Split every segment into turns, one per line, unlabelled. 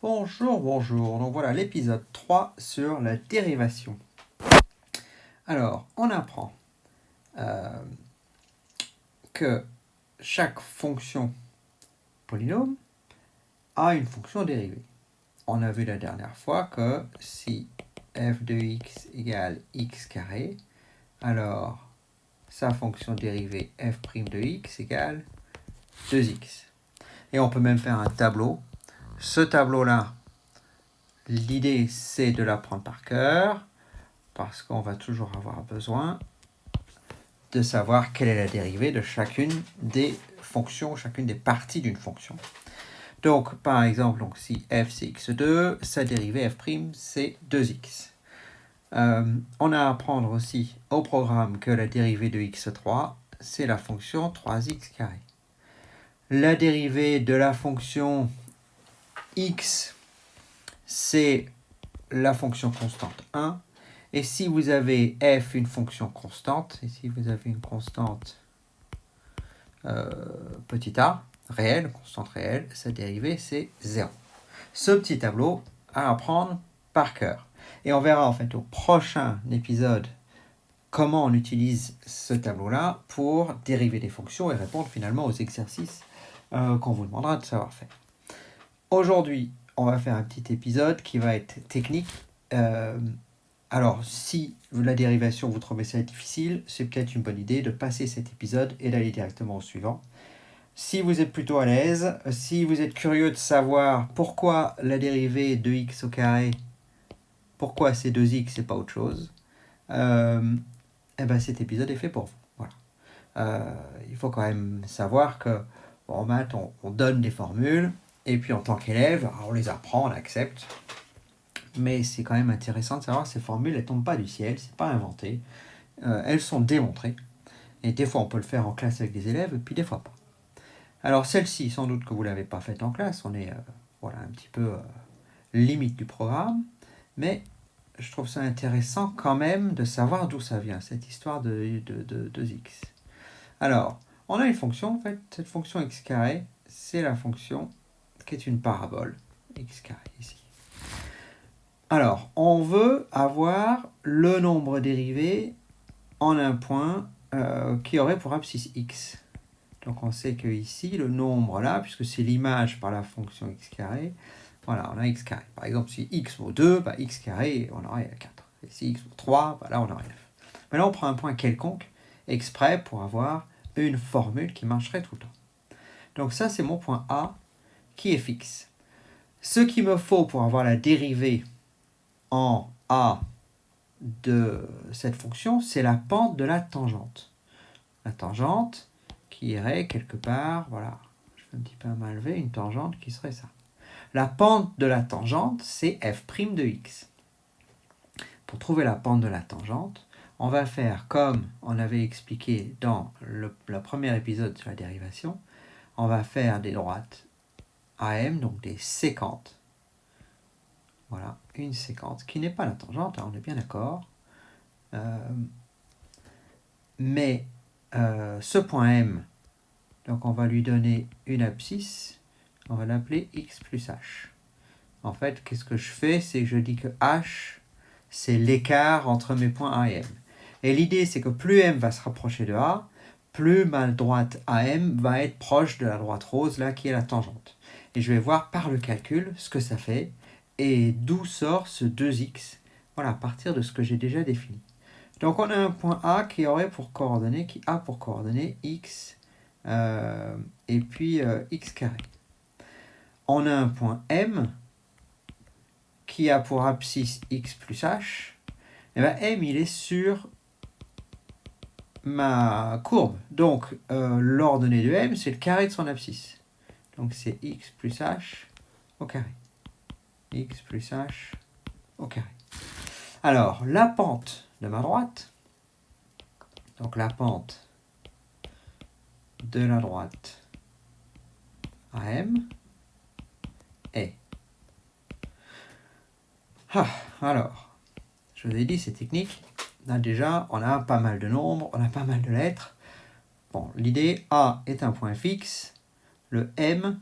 Bonjour, bonjour. Donc voilà l'épisode 3 sur la dérivation. Alors, on apprend que chaque fonction polynôme a une fonction dérivée. On a vu la dernière fois que si f de x égale x carré, alors sa fonction dérivée f' de x égale 2x. Et on peut même faire un tableau. Ce tableau-là, l'idée c'est de l'apprendre par cœur, parce qu'on va toujours avoir besoin de savoir quelle est la dérivée de chacune des fonctions, chacune des parties d'une fonction. Donc, par exemple, si f c'est x2, sa dérivée f' c'est 2x. On a à apprendre aussi au programme que la dérivée de x3, c'est la fonction 3x carré. La dérivée de la fonction x, c'est la fonction constante 1. Et si vous avez f une fonction constante, et si vous avez une constante petit a, réelle, constante réelle, sa dérivée c'est 0. Ce petit tableau à apprendre par cœur. Et on verra en fait au prochain épisode comment on utilise ce tableau-là pour dériver des fonctions et répondre finalement aux exercices qu'on vous demandera de savoir faire. Aujourd'hui, on va faire un petit épisode qui va être technique. Alors, si la dérivation, vous trouvez ça difficile, c'est peut-être une bonne idée de passer cet épisode et d'aller directement au suivant. Si vous êtes plutôt à l'aise, si vous êtes curieux de savoir pourquoi la dérivée de x au carré, pourquoi c'est 2x et pas autre chose, cet épisode est fait pour vous. Voilà. Il faut quand même savoir que en maths, on donne des formules, et puis en tant qu'élève, on les apprend, on accepte. Mais c'est quand même intéressant de savoir que ces formules, elles ne tombent pas du ciel, c'est pas inventé. Elles sont démontrées. Et des fois, on peut le faire en classe avec des élèves, et puis des fois pas. Alors celle-ci, sans doute que vous ne l'avez pas faite en classe, on est un petit peu limite du programme, mais je trouve ça intéressant quand même de savoir d'où ça vient, cette histoire de 2x. Alors, on a une fonction, en fait, cette fonction x carré, c'est la fonction qui est une parabole, x carré ici. Alors, on veut avoir le nombre dérivé en un point qui aurait pour abscisse x. Donc on sait que ici, le nombre là, puisque c'est l'image par la fonction x carré, voilà, on a x carré. Par exemple, si x vaut 2, x carré, on aurait 4. Et si x vaut 3, là, on aurait 9. Mais là, on prend un point quelconque, exprès pour avoir une formule qui marcherait tout le temps. Donc ça, c'est mon point A, qui est fixe. Ce qu'il me faut pour avoir la dérivée en A de cette fonction, c'est la pente de la tangente. La tangente qui irait quelque part, voilà, je vais un petit peu mal lever, une tangente qui serait ça. La pente de la tangente, c'est f' de x. Pour trouver la pente de la tangente, on va faire comme on avait expliqué dans le premier épisode sur la dérivation, on va faire des droites AM, donc des séquentes. Voilà, une séquence qui n'est pas la tangente, on est bien d'accord. Mais ce point M, donc on va lui donner une abscisse, on va l'appeler x plus h. En fait, qu'est-ce que je fais? C'est que je dis que h, c'est l'écart entre mes points A et M. Et l'idée, c'est que plus M va se rapprocher de A, plus ma droite AM va être proche de la droite rose, là, qui est la tangente. Et je vais voir par le calcul ce que ça fait, et d'où sort ce 2x, voilà, à partir de ce que j'ai déjà défini. Donc on a un point A qui a pour coordonnée x, et puis x carré. On a un point M qui a pour abscisse x plus h. Et bien M, il est sur ma courbe. Donc l'ordonnée de M, c'est le carré de son abscisse. Donc c'est x plus h au carré. X plus h au carré. Alors, la pente de ma droite, donc la pente de la droite AM est... alors, je vous ai dit, c'est technique. Là, déjà, on a pas mal de nombres, on a pas mal de lettres. Bon, l'idée, A est un point fixe. Le M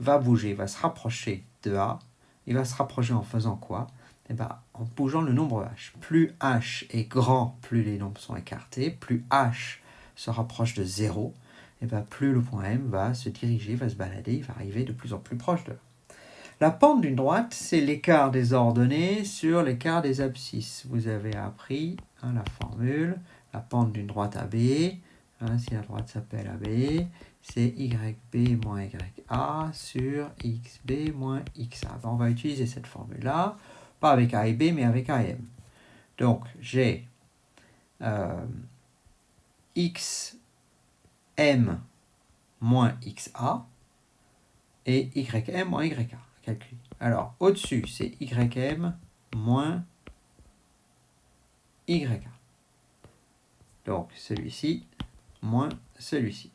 va bouger, va se rapprocher de A. il va se rapprocher en faisant quoi? Eh ben, en bougeant le nombre h. Plus h est grand, plus les nombres sont écartés. Plus h se rapproche de 0, et ben, plus le point M va se diriger, va se balader, il va arriver de plus en plus proche de là. La pente d'une droite, c'est l'écart des ordonnées sur l'écart des abscisses. Vous avez appris la formule, la pente d'une droite AB, si la droite s'appelle AB, c'est YB moins YA sur XB moins XA. On va utiliser cette formule-là, pas avec A et B, mais avec AM. Donc, j'ai XM moins XA et YM moins YA. Calcul. Alors, au-dessus, c'est YM moins YA. Donc, celui-ci moins celui-ci.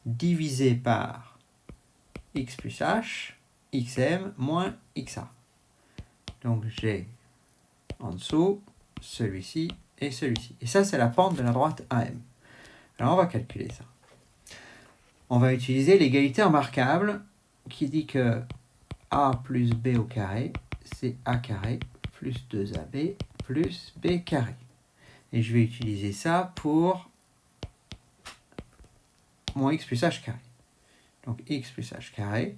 Divisé par X plus H, XM moins XA. Donc, j'ai en dessous celui-ci et celui-ci. Et ça, c'est la pente de la droite AM. Alors, on va calculer ça. On va utiliser l'égalité remarquable qui dit que A plus B au carré, c'est A carré plus 2AB plus B carré. Et je vais utiliser ça pour mon X plus H carré. Donc X plus H carré,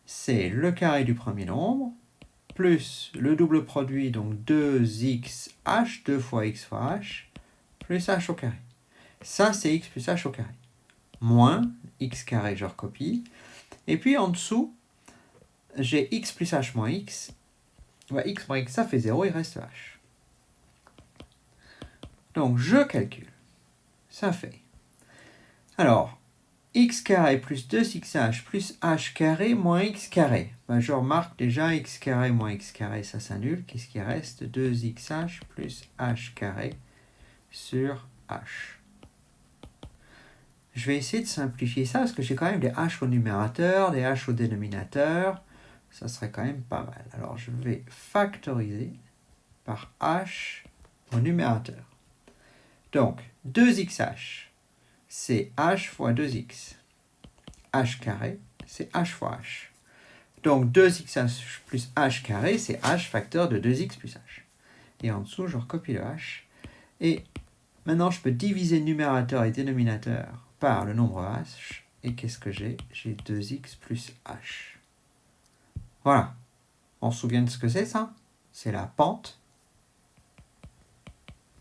c'est le carré du premier nombre, plus le double produit, donc 2xh, 2 fois x fois h, plus h au carré. Ça, c'est x plus h au carré. Moins x carré, je recopie. Et puis en dessous, j'ai x plus h moins x. X moins x, ça fait 0, il reste h. Donc je calcule. Ça fait. Alors, x carré plus 2xh plus h carré moins x carré. Je remarque déjà x carré moins x carré, ça s'annule. Qu'est-ce qui reste? 2xh plus h carré sur h. Je vais essayer de simplifier ça parce que j'ai quand même des h au numérateur, des h au dénominateur. Ça serait quand même pas mal. Alors je vais factoriser par h au numérateur. Donc 2xh, c'est h fois 2x. H carré, c'est h fois h. Donc 2xh plus h carré, c'est h facteur de 2x plus h. Et en dessous, je recopie le h. Et maintenant, je peux diviser numérateur et dénominateur par le nombre h. Et qu'est-ce que j'ai? J'ai 2x plus h. Voilà. On se souvient de ce que c'est, ça? C'est la pente.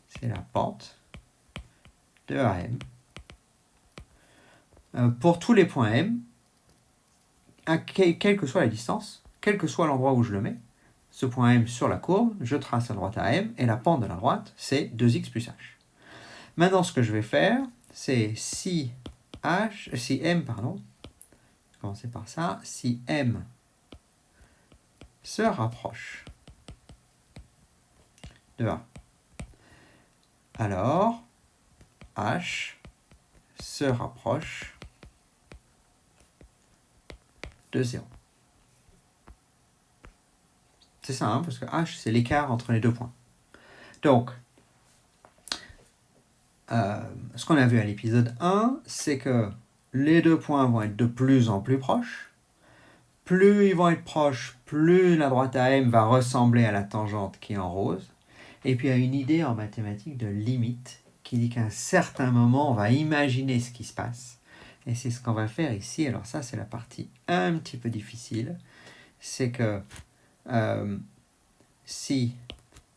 C'est la pente de AM. Pour tous les points M, quelle que soit la distance, quel que soit l'endroit où je le mets, ce point M sur la courbe, je trace la droite AM, et la pente de la droite, c'est 2x plus h. Maintenant, ce que je vais faire, c'est si M, commencer par ça, si M se rapproche de A, alors H se rapproche de 0. C'est ça, parce que H, c'est l'écart entre les deux points. Donc, ce qu'on a vu à l'épisode 1, c'est que les deux points vont être de plus en plus proches. Plus ils vont être proches, plus la droite AM va ressembler à la tangente qui est en rose. Et puis il y a une idée en mathématiques de limite qui dit qu'à un certain moment, on va imaginer ce qui se passe. Et c'est ce qu'on va faire ici. Alors ça, c'est la partie un petit peu difficile. C'est que si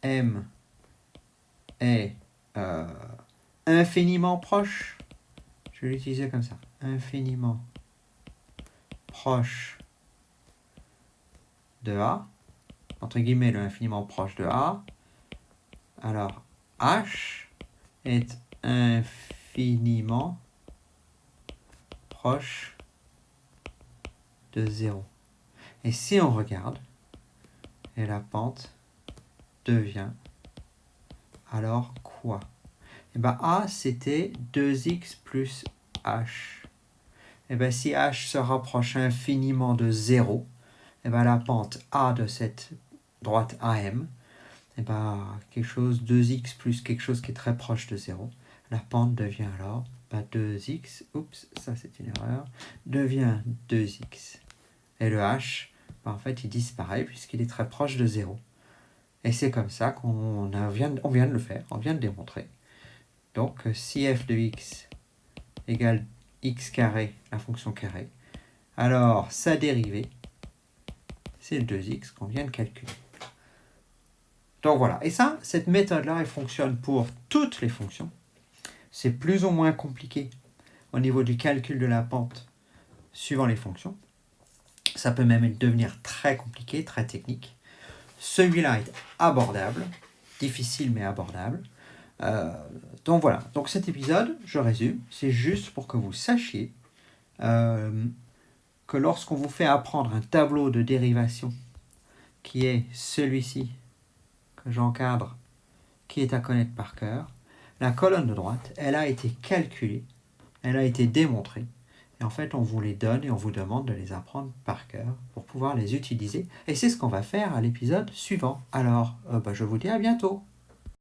M est infiniment proche, je vais l'utiliser comme ça, infiniment proche de A, entre guillemets le infiniment proche de A, alors H est infiniment proche de 0. Et si on regarde, et la pente devient alors quoi? Et bien A, c'était 2x plus h. Et bien si h se rapproche infiniment de 0, et bien la pente A de cette droite AM, et bien quelque chose 2x plus quelque chose qui est très proche de 0, la pente devient alors 2x, oups, ça c'est une erreur, devient 2x. Et le h, en fait, il disparaît puisqu'il est très proche de 0. Et c'est comme ça qu'on vient de le faire, on vient de démontrer. Donc, si f de x égale x carré, la fonction carré, alors sa dérivée, c'est le 2x qu'on vient de calculer. Donc voilà, et ça, cette méthode-là, elle fonctionne pour toutes les fonctions. C'est plus ou moins compliqué au niveau du calcul de la pente suivant les fonctions. Ça peut même devenir très compliqué, très technique. Celui-là est abordable, difficile mais abordable. Donc voilà, donc cet épisode, je résume, c'est juste pour que vous sachiez que lorsqu'on vous fait apprendre un tableau de dérivation qui est celui-ci, que j'encadre, qui est à connaître par cœur, la colonne de droite, elle a été calculée, elle a été démontrée, et en fait on vous les donne et on vous demande de les apprendre par cœur pour pouvoir les utiliser, et c'est ce qu'on va faire à l'épisode suivant. Alors, je vous dis à bientôt.